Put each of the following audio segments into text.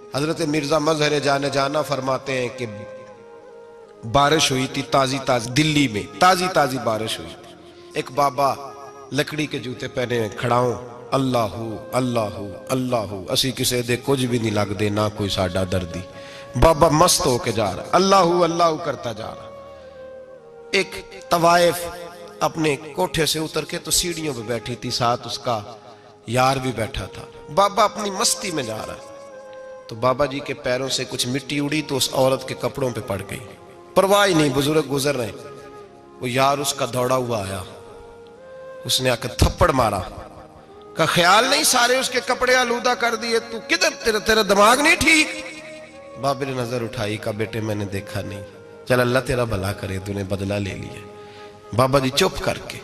हजरत मिर्जा मजहर जाने जाना फरमाते हैं कि बारिश हुई थी ताजी ताजी, दिल्ली में ताजी ताजी बारिश हुई थी। एक बाबा लकड़ी के जूते पहने खड़ा हो, अल्लाहू अल्लाहू अल्लाहू, असी किसी दे कुछ भी नहीं लगते, ना कोई साडा दर्दी। बाबा मस्त होके जा रहा, अल्लाहू अल्लाहू करता जा रहा। एक तवाइफ अपने कोठे से उतर के तो सीढ़ियों पे बैठी थी, साथ उसका यार भी बैठा था। बाबा अपनी मस्ती में जा रहा, तो बाबा जी के पैरों से कुछ मिट्टी उड़ी तो उस औरत के कपड़ों पे पड़ गई। परवाह ही नहीं, बुजुर्ग गुजर रहे। वो यार उसका दौड़ा हुआ आया, उसने आकर थप्पड़ मारा। का ख्याल नहीं सारे उसके कपड़े आलूदा कर दिए, तू किधर, तेरा दिमाग नहीं ठीक। बाबे ने नजर उठाई, का बेटे मैंने देखा नहीं, चल अल्लाह तेरा भला करे, तूने बदला ले लिया। बाबा जी चुप करके,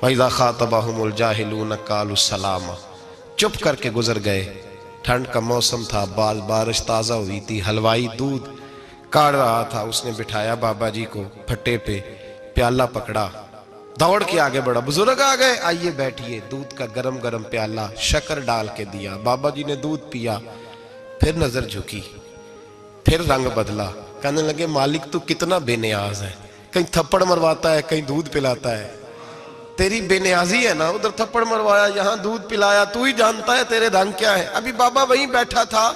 वइज़ा ख़ातबहुमुल जाहिलून क़ालू सलामा, चुप करके गुजर गए। ठंड का मौसम था, बारिश ताज़ा हुई थी, हलवाई दूध काढ़ रहा था। उसने बिठाया बाबा जी को फट्टे पे, प्याला पकड़ा, दौड़ के आगे बढ़ा। बुजुर्ग आ गए, आइए बैठिए। दूध का गरम गरम प्याला शक्कर डाल के दिया। बाबा जी ने दूध पिया, फिर नजर झुकी, फिर रंग बदला। कहने लगे मालिक तू कितना बेनियाज है, कहीं थप्पड़ मरवाता है, कहीं दूध पिलाता है। तेरी बेनियाजी है ना, उधर थप्पड़ मरवाया, यहाँ दूध पिलाया, तू ही जानता है तेरे रंग क्या है। अभी बाबा वहीं बैठा था,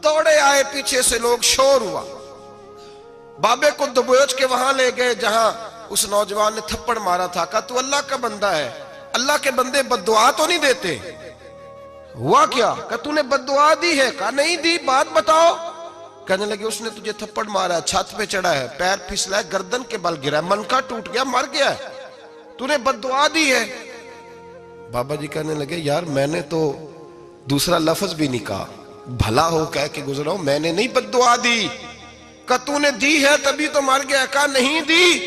दौड़े आए पीछे से लोग, शोर हुआ। बाबे को दबोच के वहां ले गए जहां उस नौजवान ने थप्पड़ मारा था। कहा तू अल्लाह का बंदा है, अल्लाह के बंदे बद्दुआ तो नहीं देते। हुआ क्या? कहा तूने बद्दुआ दी है? कहा नहीं दी, बात बताओ। कहने लगे उसने तुझे थप्पड़ मारा, छत पे चढ़ा है, पैर फिसला है, गर्दन के बल गिरा, मनका टूट गया, मर गया, तूने बद्दुआ दी है। बाबा जी कहने लगे यार मैंने तो दूसरा लफ्ज भी नहीं कहा, भला हो कह के गुजरा, मैंने नहीं बद्दुआ दी। का तूने दी है तभी तो मर गया। कहा नहीं दी।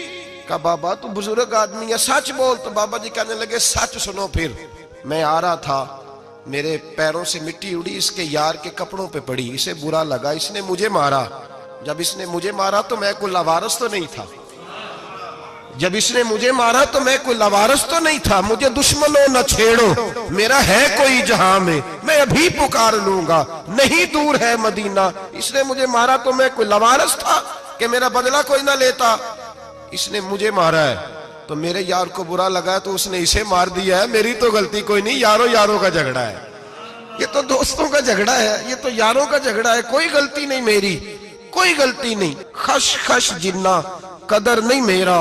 का बाबा तू बुजुर्ग आदमी है, सच बोल। तो बाबा जी कहने लगे सच सुनो। फिर मैं आ रहा था, मेरे पैरों से मिट्टी उड़ी, इसके यार के कपड़ों पे पड़ी, इसे बुरा लगा, इसने मुझे मारा। जब इसने मुझे मारा तो मैं कोई लवारस तो नहीं था, जब इसने मुझे मारा तो मैं कोई लवारस तो नहीं था। मुझे दुश्मनों न छेड़ो, मेरा है कोई जहां में, मैं अभी पुकार लूंगा, नहीं दूर है मदीना। इसने मुझे मारा तो मैं कोई लवारस था कि मेरा बदला कोई ना लेता। इसने मुझे मारा है तो मेरे यार को बुरा लगा तो उसने इसे मार दिया है, मेरी तो गलती कोई नहीं, यारों यारों का झगड़ा है, ये तो दोस्तों का झगड़ा है, ये तो यारों का झगड़ा है, कोई गलती नहीं मेरी, कोई गलती नहीं। खश खश जिन्ना कदर नहीं मेरा,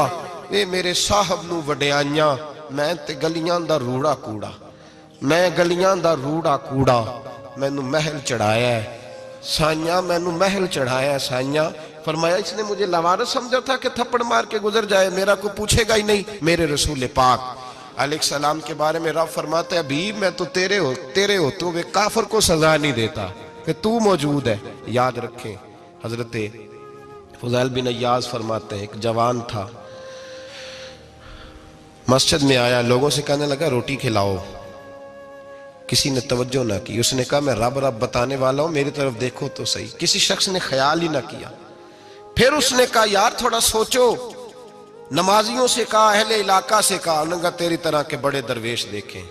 वे मेरे साहब नू वड्याइयां, मैं ते गलियां दा रूड़ा कूड़ा, मैं गलियां दा रूड़ा कूड़ा, मैनू महल चढ़ाया है साइया, मैनू महल चढ़ाया है साइया। फरमाया इसने मुझे लवारस समझा था कि थप्पड़ मार के गुजर जाए, मेरा को पूछेगा ही नहीं। मेरे रसूल पाक अलैहिस्सलाम के बारे में रब फरमाता है अभी मैं तो तेरे हो तो वे काफर को सजा नहीं देता कि तू मौजूद है। याद रखें, हजरत फुज़ैल बिन अय्याज़ फरमाते हैं एक जवान था, मस्जिद में आया, लोगों से कहने लगा रोटी खिलाओ, किसी ने तवज्जो ना की। उसने कहा मैं रब रब बताने वाला हूं, मेरी तरफ देखो तो सही। किसी शख्स ने ख्याल ही ना किया। फिर उसने कहा यार थोड़ा सोचो, नमाजियों से कहा, अहले इलाका से कहा, उन्होंने तेरी तरह के बड़े दरवेश देखे।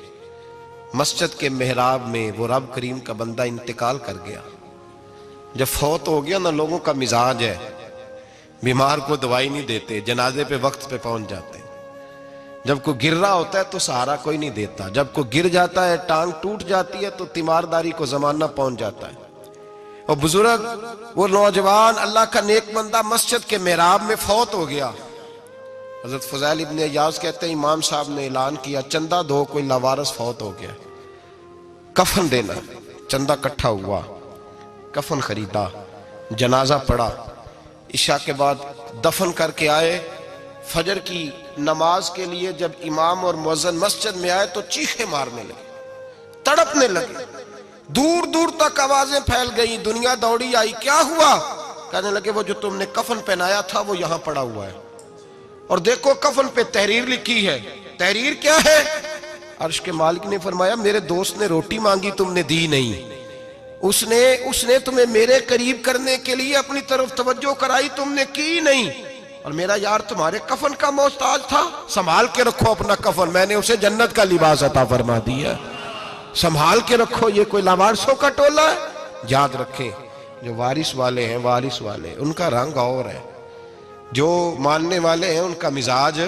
मस्जिद के मेहराब में वो रब करीम का बंदा इंतकाल कर गया। जब फौत हो गया ना, लोगों का मिजाज है, बीमार को दवाई नहीं देते, जनाजे पे वक्त पे पहुंच जाते। जब कोई गिर रहा होता है तो सहारा कोई नहीं देता, जब कोई गिर जाता है, टांग टूट जाती है तो तीमारदारी को जमाना पहुंच जाता है। और बुजुर्ग वो नौजवान अल्लाह का नेक बंदा मस्जिद के मेहराब में फौत हो गया। हजरत फुज़ैल इब्न अय्याज़ कहते हैं इमाम साहब ने ऐलान किया चंदा दो, कोई लावारस फौत हो गया, कफन देना। चंदा इकट्ठा हुआ, कफन खरीदा, जनाजा पड़ा, इशा के बाद दफन करके आए। फजर की नमाज के लिए जब इमाम और मुअज्जिन मस्जिद में आए तो चीखे मारने लगे, तड़पने लगे, दूर दूर तक आवाजें फैल गई, दुनिया दौड़ी आई। क्या हुआ? कहने लगे वो जो तुमने कफन पहनाया था वो यहां पड़ा हुआ है, और देखो कफन पे तहरीर लिखी है। तहरीर क्या है? अर्श के मालिक ने फरमाया मेरे दोस्त ने रोटी मांगी, तुमने दी नहीं, उसने तुम्हें मेरे करीब करने के लिए अपनी तरफ तवज्जो कराई, तुमने की नहीं, और मेरा यार तुम्हारे कफन का मोहताज था, संभाल के रखो अपना कफन, मैंने उसे जन्नत का लिबास अता फरमा दिया, संभाल के रखो। ये कोई लावारसों का टोला है? याद रखें, जो वारिस वाले हैं, वारिस वाले उनका रंग और है, जो मानने वाले हैं उनका मिजाज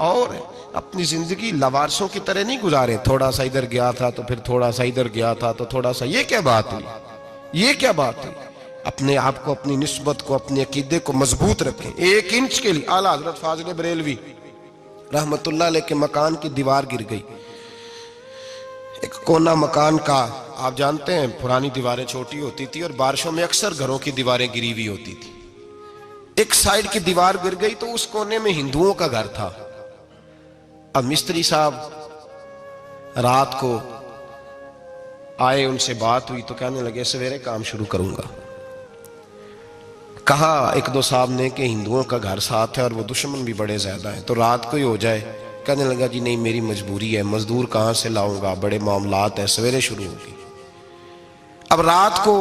और है। अपनी जिंदगी लवारसों की तरह नहीं गुजारे, थोड़ा सा इधर गया था तो फिर थोड़ा सा इधर गया था तो थोड़ा सा, ये क्या बात हुई, ये क्या बात हुई। अपने आप को, अपनी निस्बत को, अपने अकीदे को मजबूत रखें। 1 इंच के लिए आला हजरत फाजिल बरेलवी रहमतुल्लाह अलैह के मकान की दीवार गिर गई। एक कोना मकान का, आप जानते हैं पुरानी दीवारें छोटी होती थी और बारिशों में अक्सर घरों की दीवारें गिरी हुई होती थी। एक साइड की दीवार गिर गई तो उस कोने में हिंदुओं का घर था। अब मिस्त्री साहब रात को आए, उनसे बात हुई तो कहने लगे सवेरे काम शुरू करूंगा। कहा 1-2 साहब ने कि हिंदुओं का घर साथ है और वो दुश्मन भी बड़े ज्यादा हैं, तो रात को ही हो जाए। कहने लगा जी नहीं, मेरी मजबूरी है, मजदूर कहाँ से लाऊंगा, बड़े मामलात हैं, सवेरे शुरू होगी। अब रात को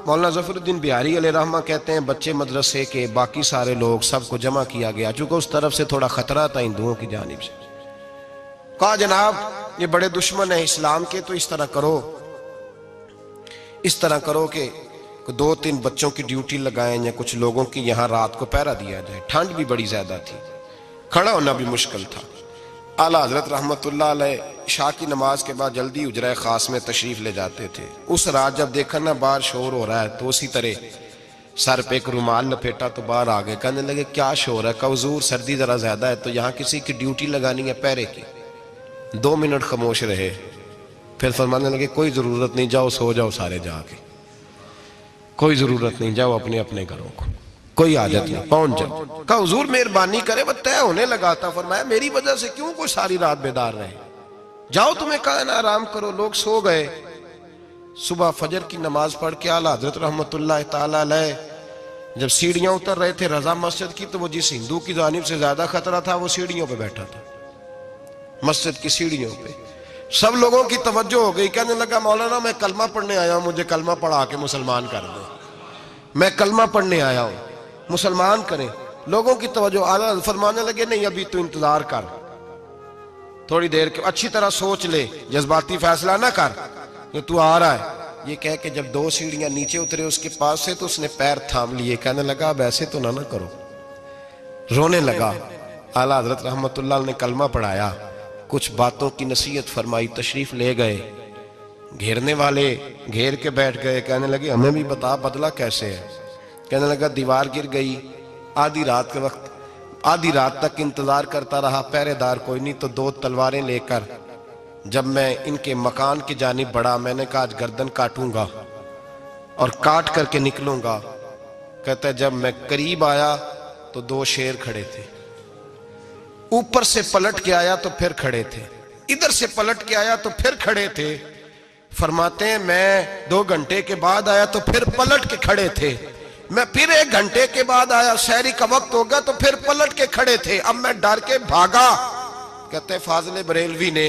मौलाना जफरुद्दीन बिहारी अलैहि रहमा कहते हैं बच्चे मदरसे के, बाकी सारे लोग, सबको जमा किया गया, चूंकि उस तरफ से थोड़ा खतरा था हिंदुओं की जानिब से। कहा जनाब ये बड़े दुश्मन है इस्लाम के, तो इस तरह करो कि 2-3 बच्चों की ड्यूटी लगाएं या कुछ लोगों की यहाँ रात को पहरा दिया जाए। ठंड भी बड़ी ज्यादा थी, खड़ा होना भी मुश्किल था। आला हजरत रहमतुल्लाह अलैह शाह की नमाज के बाद जल्दी उजरा खास में तशरीफ ले जाते थे। उस रात जब देखा ना बाहर शोर हो रहा है तो उसी तरह सर पे एक रुमाल लपेटा तो बाहर आ गए। कहने लगे क्या शोर है? कहा हुजूर सर्दी जरा ज्यादा है तो यहाँ किसी की ड्यूटी लगानी है पहरे की। 2 मिनट खामोश रहे, फिर फरमाने लगे कोई जरूरत नहीं, जाओ सो जाओ सारे जाके, कोई जरूरत नहीं, जाओ अपने अपने घरों को, कोई आदत नहीं, पहुंच जाओ। कहा हुजूर मेहरबानी करे, वो तय होने लगा था। फरमाया मेरी वजह से क्यों कोई सारी रात बेदार रहे, जाओ तुम्हें कहा ना आराम करो। लोग सो गए। सुबह फजर की नमाज पढ़ के आला हजरत रहमतुल्लाह ताला अलैह जब सीढ़ियां उतर रहे थे रजा मस्जिद की, तो वो जिस हिंदू की जानिब से ज्यादा खतरा था वो सीढ़ियों पे बैठा था, मस्जिद की सीढ़ियों पे। सब लोगों की तवज्जो हो गई। कहने लगा मौलाना मैं कलमा पढ़ने आया हूं, मुझे कलमा पढ़ा के मुसलमान कर दो, मैं कलमा पढ़ने आया हूं, मुसलमान करें। लोगों की तवज्जो, आला फरमाने लगे नहीं अभी तो इंतजार कर, थोड़ी देर के, अच्छी तरह सोच ले, जज्बाती फैसला ना कर, जो तू आ रहा है। ये कह के जब 2 सीढ़ियां नीचे उतरे उसके पास से तो उसने पैर थाम लिए। कहने लगा अब ऐसे तो ना करो, रोने लगा। आला हजरत रहमतुल्लाह ने कलमा पढ़ाया, कुछ बातों की नसीहत फरमाई, तशरीफ ले गए। घेरने वाले घेर के बैठ गए। कहने लगे हमें भी बता बदला कैसे है। कहने लगा दीवार गिर गई, आधी रात के वक्त, आधी रात तक इंतजार करता रहा, पहरेदार कोई नहीं, तो 2 तलवारें लेकर जब मैं इनके मकान की जानिब बढ़ा, मैंने कहा आज गर्दन काटूंगा और काट करके निकलूंगा। कहता है जब मैं करीब आया तो 2 शेर खड़े थे, ऊपर से पलट के आया तो फिर खड़े थे, इधर से पलट के आया तो फिर खड़े थे। फरमाते हैं मैं 2 घंटे के बाद आया तो फिर पलट के खड़े थे, मैं फिर 1 घंटे के बाद आया, शहरी का वक्त हो गया तो फिर पलट के खड़े थे। अब मैं डर के भागा। कहते फाजिल बरेलवी ने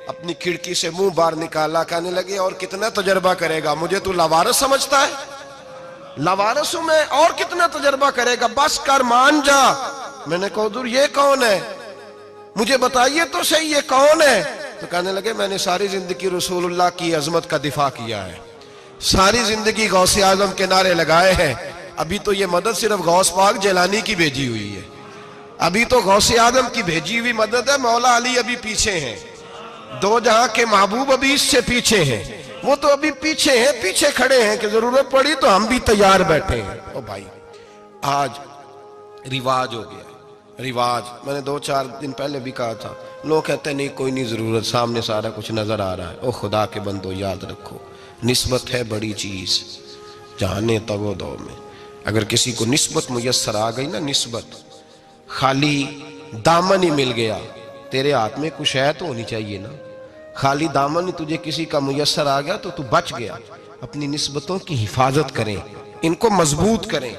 अपनी खिड़की से मुंह बाहर निकाला। कहने लगे और कितना तजर्बा करेगा, मुझे तू लावारिस समझता है? लावारिस हूं मैं, और कितना तजर्बा करेगा, बस कर मान जा। मैंने कहा हुजूर ये कौन है, मुझे बताइए तो सही ये कौन है। तो कहने लगे मैंने सारी जिंदगी रसूलुल्लाह की अजमत का दिफा किया है, सारी जिंदगी गौसे आजम के नारे लगाए हैं। अभी तो ये मदद सिर्फ गौस पाक जलानी की भेजी हुई है, अभी तो गौसे आजम की भेजी हुई मदद है। मौला अली अभी पीछे हैं, 2 जहां के महबूब अभी इससे पीछे हैं, वो तो अभी पीछे हैं, पीछे खड़े हैं कि जरूरत पड़ी तो हम भी तैयार बैठे हैं। ओ भाई आज रिवाज हो गया, रिवाज। मैंने 2-4 दिन पहले भी कहा था, लोग कहते हैं नहीं कोई नहीं जरूरत, सामने सारा कुछ नजर आ रहा है। ओ खुदा के बंदो याद रखो, निस्बत है बड़ी चीज, जाने तगो दो में। अगर किसी को निस्बत मुयस्सर आ गई ना, निस्बत, खाली दामन ही मिल गया, तेरे हाथ में कुछ है तो होनी चाहिए ना, खाली दामन ही तुझे किसी का मुयस्सर आ गया तो तू बच गया। अपनी निस्बतों की हिफाजत करें, इनको मजबूत करें,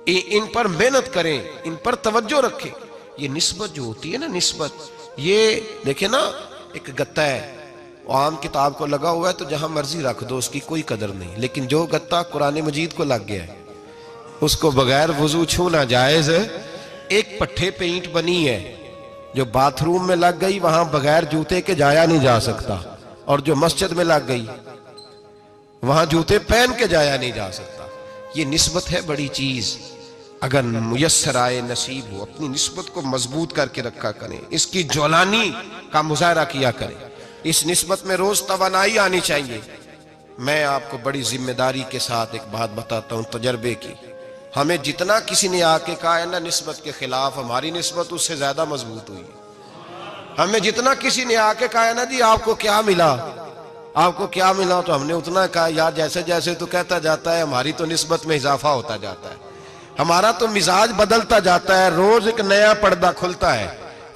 इन पर मेहनत करें, इन पर तवज्जो रखें। ये निस्बत जो होती है ना, निस्बत, ये देखे ना एक गत्ता है, आम किताब को लगा हुआ है तो जहां मर्जी रख दो, उसकी कोई कदर नहीं। लेकिन जो गत्ता कुरान मजीद को लग गया है उसको बगैर वजू छूना जायज है। एक पट्टे पे ईंट बनी है जो बाथरूम में लग गई, वहां बगैर जूते के जाया नहीं जा सकता, और जो मस्जिद में लग गई वहां जूते पहन के जाया नहीं जा सकता। ये निस्बत है बड़ी चीज। अगर मुयस्सर आए नसीब हो, अपनी निस्बत को मजबूत करके रखा करें, इसकी जौलानी का मुजाहरा किया करें। इस निस्बत में रोज तवानाई आनी चाहिए। मैं आपको बड़ी जिम्मेदारी के साथ एक बात बताता हूं तजर्बे की। हमें जितना किसी ने आके कहा है ना निस्बत के खिलाफ, हमारी निस्बत उससे ज्यादा मजबूत हुई है। हमें जितना किसी ने आके कहा है ना जी आपको क्या मिला, आपको क्या मिला, तो हमने उतना कहा यार जैसे जैसे तो कहता जाता है हमारी तो निस्बत में इजाफा होता जाता है, हमारा तो मिजाज बदलता जाता है। रोज एक नया पर्दा खुलता है,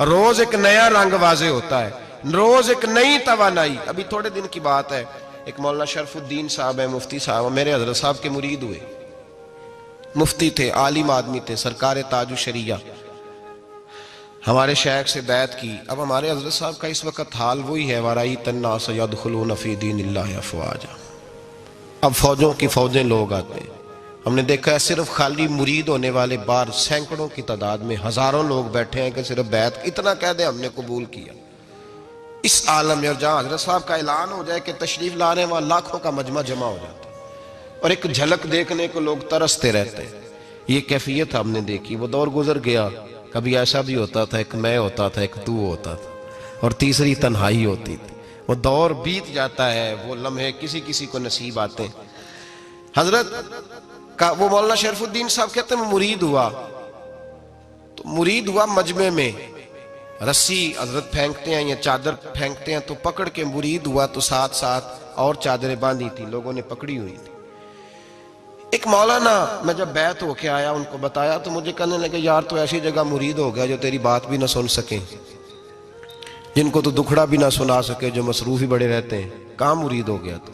रोज एक नया रंग वाजे होता है, रोज एक नई तवानाई। अभी थोड़े दिन की बात है, एक मौलाना शरफुद्दीन साहब है, मुफ्ती साहब, मेरे हजरत साहब के मुरीद हुए। मुफ्ती थे, आलिम आदमी थे, सरकार ताजु शरिया। हमारे शेख से बैत की। अब हमारे हजरत साहब का इस वक्त हाल वही है, वराई तन्ना सयदखुलून फी दीनिल्लाहि अफवाजा। अब फौजों की फौजें लोग आते हैं। हमने देखा है सिर्फ खाली मुरीद होने वाले बाहर सैकड़ों की तादाद में हजारों लोग बैठे हैं कि सिर्फ बैत इतना कह दे हमने कबूल किया। इस आलम में और जहां हजरत साहब का ऐलान हो जाए कि तशरीफ ला रहे हैं, वहां लाखों का मजमा जमा हो जाता है और एक झलक देखने को लोग तरसते रहते हैं। ये कैफियत हमने देखी। वो दौर गुजर गया, कभी ऐसा भी होता था एक मैं होता था, एक तू होता था और तीसरी तन्हाई होती थी। वो दौर बीत जाता है, वो लम्हे किसी किसी को नसीब आते हैं। हजरत का वो मौलाना शरफुद्दीन साहब कहते हैं मुरीद हुआ, तो मुरीद हुआ मजमे में रस्सी हजरत फेंकते हैं या चादर फेंकते हैं, तो पकड़ के मुरीद हुआ, तो साथ साथ और चादरें बांधी थी, लोगों ने पकड़ी हुई थी। एक मौलाना, मैं जब बैत होके आया उनको बताया तो मुझे कहने लगे यार तो ऐसी जगह मुरीद हो गया जो तेरी बात भी ना सुन सके, जिनको तो दुखड़ा भी ना सुना सके, जो मसरूफ ही बड़े रहते हैं, कहाँ मुरीद हो गया। तो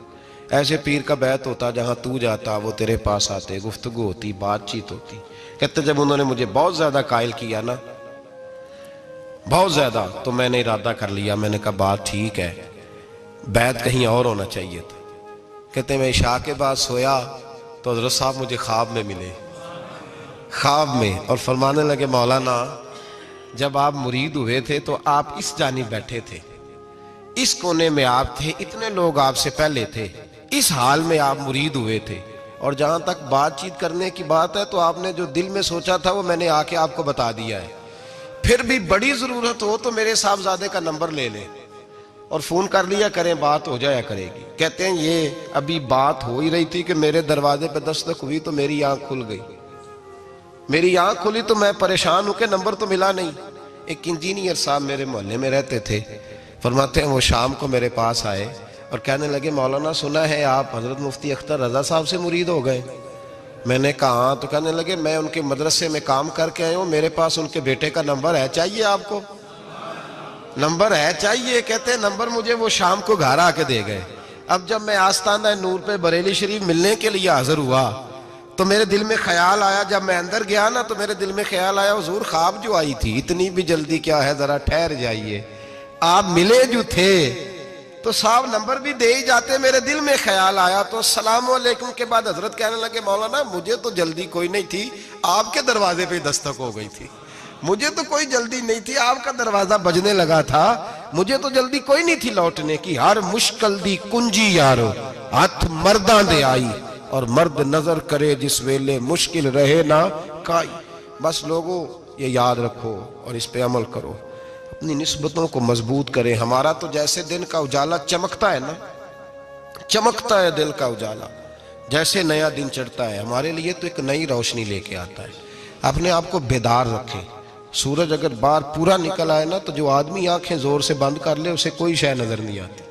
ऐसे पीर का बैत होता जहां तू जाता वो तेरे पास आते, गुफ्तगू होती, बातचीत होती। कहते जब उन्होंने मुझे बहुत ज्यादा कायल किया ना, बहुत ज्यादा, तो मैंने इरादा कर लिया, मैंने कहा बात ठीक है, बैत कहीं और होना चाहिए था। कहते मैं इशा के बाद सोया तो हजरत साहब मुझे ख्वाब में मिले, ख्वाब में, और फरमाने लगे मौलाना जब आप मुरीद हुए थे तो आप इस जानिब बैठे थे, इस कोने में आप थे, इतने लोग आपसे पहले थे, इस हाल में आप मुरीद हुए थे, और जहां तक बातचीत करने की बात है तो आपने जो दिल में सोचा था वो मैंने आके आपको बता दिया है। फिर भी बड़ी जरूरत हो तो मेरे साहबजादे का नंबर ले लें और फोन कर लिया करें, बात हो जाया करेगी। कहते हैं ये अभी बात हो ही रही थी कि मेरे दरवाजे पे दस्तक हुई तो मेरी आंख खुल गई, मेरी आंख खुली तो मैं परेशान हूं कि नंबर तो मिला नहीं। एक इंजीनियर साहब मेरे मोहल्ले में रहते थे, फरमाते हैं वो शाम को मेरे पास आए और कहने लगे मौलाना सुना है आप हजरत मुफ्ती अख्तर रजा साहब से मुरीद हो गए। मैंने कहा, तो कहने लगे मैं उनके मदरसे में काम करके आया हूँ, मेरे पास उनके बेटे का नंबर है, चाहिए आपको? नंबर है चाहिए? कहते हैं नंबर मुझे वो शाम को घर आके दे गए। अब जब मैं आस्ताना नूर पे बरेली शरीफ मिलने के लिए हाजिर हुआ तो मेरे दिल में ख्याल आया, जब मैं अंदर गया ना तो मेरे दिल में ख्याल आया हुजूर ख्वाब जो आई थी, इतनी भी जल्दी क्या है, जरा ठहर जाइए, आप मिले जो थे तो साहब नंबर भी दे ही जाते। मेरे दिल में ख्याल आया तो सलाम अलैकुम के बाद हजरत कहने लगे मौलाना मुझे तो जल्दी कोई नहीं थी, आपके दरवाजे पे दस्तक हो गई थी, मुझे तो कोई जल्दी नहीं थी, आपका दरवाजा बजने लगा था, मुझे तो जल्दी कोई नहीं थी लौटने की। हर मुश्किल दी कुंजी यारो हथ मर्दा दे आई, और मर्द नजर करे जिस वेले मुश्किल रहे ना काई। बस लोगों ये याद रखो और इस पे अमल करो, अपनी निस्बतों को मजबूत करें। हमारा तो जैसे दिन का उजाला चमकता है ना, चमकता है दिल का उजाला, जैसे नया दिन चढ़ता है हमारे लिए तो एक नई रोशनी लेके आता है। अपने आप को बेदार रखें। सूरज अगर बाहर पूरा निकल आए ना तो जो आदमी आंखें जोर से बंद कर ले उसे कोई शय नजर नहीं आती,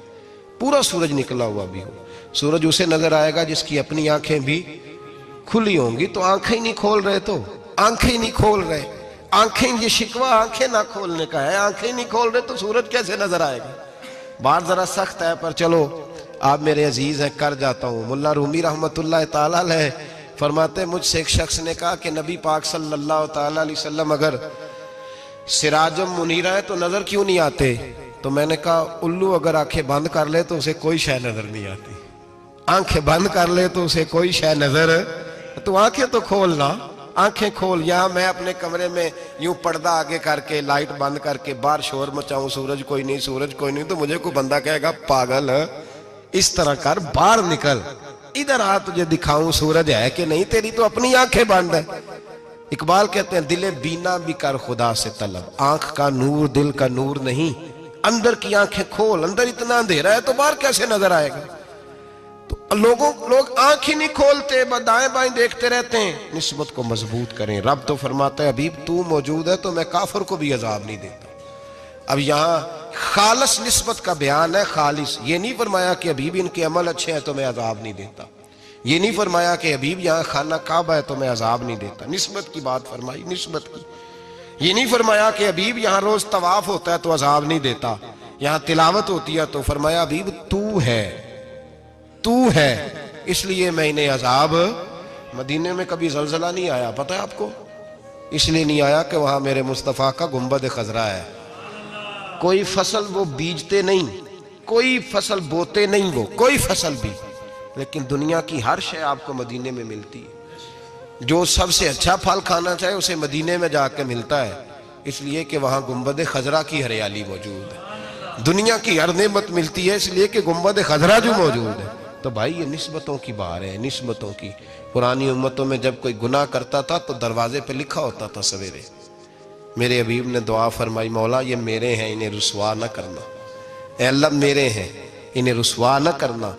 पूरा सूरज निकला हुआ भी हो। सूरज उसे नजर आएगा जिसकी अपनी आंखें भी खुली होंगी। तो आंखें ही नहीं खोल रहे, तो आंखें ही नहीं खोल रहे, आंखें, ये शिकवा आंखें ना खोलने का है, आंखें ही नहीं खोल रहे तो सूरज कैसे नजर आएगा। बात जरा सख्त है पर चलो आप मेरे अजीज हैं, कर जाता हूँ। मुल्ला रूमी रहमतुल्लाह ताला अलैह फरमाते मुझसे एक शख्स ने कहा कि नबी पाक सल्लल्लाहु ताला अलैहि वसल्लम अगर सिराजम मुनीरा है तो नजर क्यों नहीं आते? तो मैंने कहा उल्लू अगर आंखें बंद कर ले तो उसे कोई शय नजर नहीं आती, आंखें बंद कर ले तो उसे कोई शय नजर, तो आंखें तो खोलना, आंखें खोल। यहाँ मैं अपने कमरे में यूं पर्दा आगे करके लाइट बंद करके बाहर शोर मचाऊं, सूरज कोई नहीं, सूरज कोई नहीं, तो मुझे कोई बंदा कहेगा पागल है, इस तरह कर, बाहर निकल, इधर आ तुझे दिखाऊं सूरज है कि नहीं, तेरी तो अपनी आंखें बंद है। इकबाल कहते हैं दिले बीना भी कर खुदा से तलब, आंख का नूर दिल का नूर नहीं, अंदर की आंखें खोल, अंदर इतना अंधेरा है तो बाहर कैसे नजर आएगा। तो लोग आंख ही नहीं खोलते, दाएं बाएं देखते रहते हैं। निस्बत को मजबूत करें। रब तो फरमाता है हबीब तू मौजूद है तो मैं काफिर को भी अजाब नहीं देता। अब यहां खालिस निस्बत का बयान है, खालिस। ये नहीं फरमाया कि हबीब इनके अमल अच्छे हैं तो मैं अजाब नहीं देता। ये नहीं फरमाया कि हबीब यहाँ खाना काबा है तो मैं अजाब नहीं देता। निस्बत की बात फरमाई, निस्बत की। ये नहीं फरमाया कि हबीब यहाँ रोज तवाफ होता है तो अजाब नहीं देता, यहाँ तिलावत होती है तो फरमाया हबीब तू है, तू है, इसलिए मैं इन्हें अजाब। मदीने में कभी जलजला नहीं आया, पता है आपको? इसलिए नहीं आया कि वहां मेरे मुस्तफा का गुंबद खजरा है। कोई फसल वो बीजते नहीं, कोई फसल बोते नहीं, वो कोई फसल भी, लेकिन दुनिया की हर शय आपको मदीने में मिलती है। जो सबसे अच्छा फल खाना चाहे उसे मदीने में जाकर मिलता है, इसलिए कि वहां गुंबद खजरा की हरियाली मौजूद है। दुनिया की हर नेमत मिलती है इसलिए कि गुंबद खजरा जो मौजूद है। तो भाई ये निस्बतों की बात है, निस्बतों की। पुरानी उम्मतों में जब कोई गुनाह करता था तो दरवाजे पे लिखा होता था सवेरे, मेरे हबीब ने दुआ फरमाई मौला ये मेरे हैं इन्हें रुसवा न करना, ऐ अल्लाह मेरे हैं इन्हें रुसवा न करना।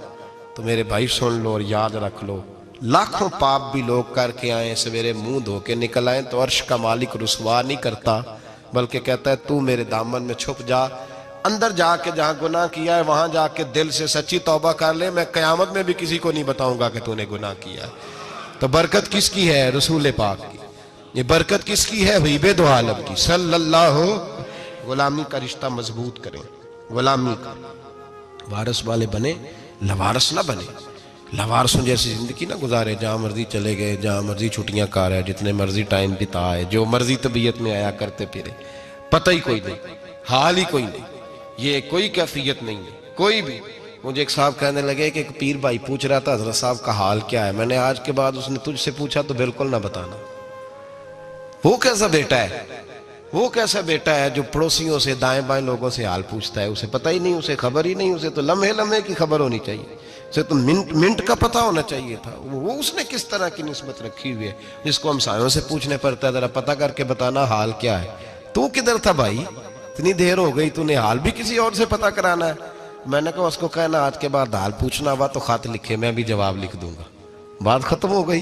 तो मेरे भाई सुन लो और याद रख लो, लाखों पाप भी लोग करके आए, सवेरे मुंह धो के निकल आए तो अर्श का मालिक रुसवा नहीं करता, बल्कि कहता है तू मेरे दामन में छुप जा, अंदर जाके जहां गुनाह किया है वहां जाके दिल से सच्ची तौबा कर ले, मैं कयामत में भी किसी को नहीं बताऊंगा कि तूने गुनाह किया। तो बरकत किसकी है? रसूल पाक की। ये बरकत किसकी है? हबीब दो आलम की सल्लल्लाहु। गुलामी का रिश्ता मजबूत करें, गुलामी का। वारस वाले बने, लवारस ना बने। लवारसों जैसी जिंदगी ना गुजारे, जहां मर्जी चले गए, जहां मर्जी छुट्टियां कर रहे, जितने मर्जी टाइम बिताए, जो मर्जी तबीयत में आया करते फिरे, पता ही कोई नहीं, हाल ही कोई नहीं, ये कोई कैफियत नहीं है कोई भी। मुझे एक साहब कहने लगे कि एक पीर भाई पूछ रहा था हजरत साहब का हाल क्या है। मैंने आज के बाद उसने तुझसे पूछा तो बिल्कुल ना बताना। वो कैसा बेटा है, वो कैसा बेटा है जो पड़ोसियों से दाएं बाएं लोगों से हाल पूछता है, उसे पता ही नहीं, उसे खबर ही नहीं, उसे तो लम्हे लम्हे की खबर होनी चाहिए, उसे तो मिनट मिनट का पता होना चाहिए था। वो उसने किस तरह की निस्बत रखी हुई है जिसको हम सायों से पूछने पड़ता है जरा पता करके बताना हाल क्या है। तू किधर था भाई, इतनी देर हो गई, तूने हाल भी किसी और से पता कराना है। मैंने कहा उसको कहना आज के बाद हाल पूछना हुआ तो खत लिखे, मैं भी जवाब लिख दूंगा, बात खत्म हो गई।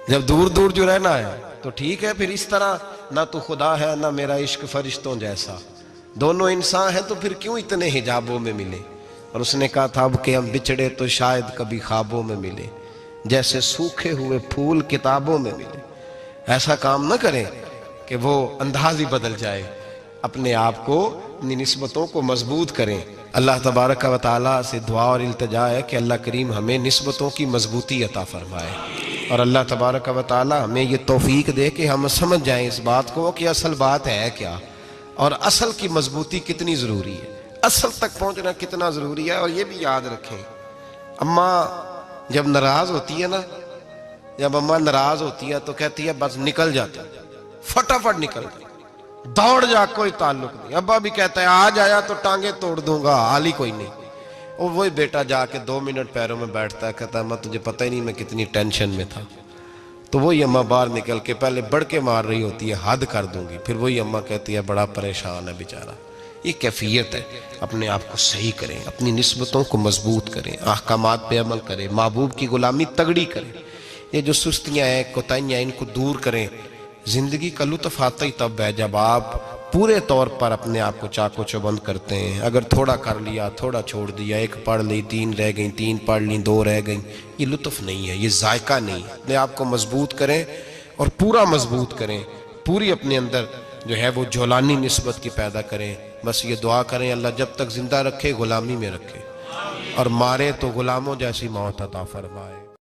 जब दूर दूर जो रहना है तो ठीक है, फिर इस तरह ना तो खुदा है ना मेरा इश्क फरिश्तों जैसा, दोनों इंसान है तो फिर क्यों इतने हिजाबों में मिले। और उसने कहा था अब कि हम बिछड़े तो शायद कभी ख्वाबों में मिले, जैसे सूखे हुए फूल किताबों में मिले। ऐसा काम ना करें कि वो अंदाज ही बदल जाए, अपने आप को, अपनी निस्बतों को मजबूत करें। अल्लाह तबारक व तआला से दुआ और इल्तिजा है कि अल्लाह करीम हमें निस्बतों की मजबूती अता फरमाए, और अल्लाह तबारक व तआला हमें ये तौफीक दे कि हम समझ जाएं इस बात को कि असल बात है क्या, और असल की मजबूती कितनी ज़रूरी है, असल तक पहुंचना कितना ज़रूरी है। और ये भी याद रखें, अम्मा जब नाराज़ होती है ना, जब अम्मा नाराज़ होती है तो कहती है बस निकल जाता, फटाफट निकल जाता, दौड़ जा, कोई ताल्लुक नहीं। अब्बा भी कहता है आज आया तो टांगे तोड़ दूंगा, हाल ही कोई नहीं। और वही बेटा जाके 2 मिनट पैरों में बैठता है, कहता है अम्मा तुझे पता ही नहीं मैं कितनी टेंशन में था। तो वही अम्मा बाहर निकल के पहले बढ़ के मार रही होती है, हद कर दूंगी, फिर वही अम्मा कहती है बड़ा परेशान है बेचारा। ये कैफियत है, अपने आप को सही करें, अपनी निस्बतों को मजबूत करें, अहकामात पे अमल करें, महबूब की गुलामी तगड़ी करें। ये जो सुस्तियाँ हैं, कोताहियाँ, इनको दूर करें। जिंदगी का लुत्फ आता ही तब है जब आप पूरे तौर पर अपने आप को चाको चौबंद करते हैं। अगर थोड़ा कर लिया, थोड़ा छोड़ दिया, 1 पढ़ ली, 3 रह गई, 3 पढ़ ली, 2 रह गई, ये लुत्फ नहीं है, ये जायका नहीं है। अपने आप को मजबूत करें और पूरा मजबूत करें, पूरी अपने अंदर जो है वो जौलानी निस्बत की पैदा करें। बस ये दुआ करें अल्लाह जब तक जिंदा रखे गुलामी में रखे, और मारे तो गुलामों जैसी मौत अता फरमाए।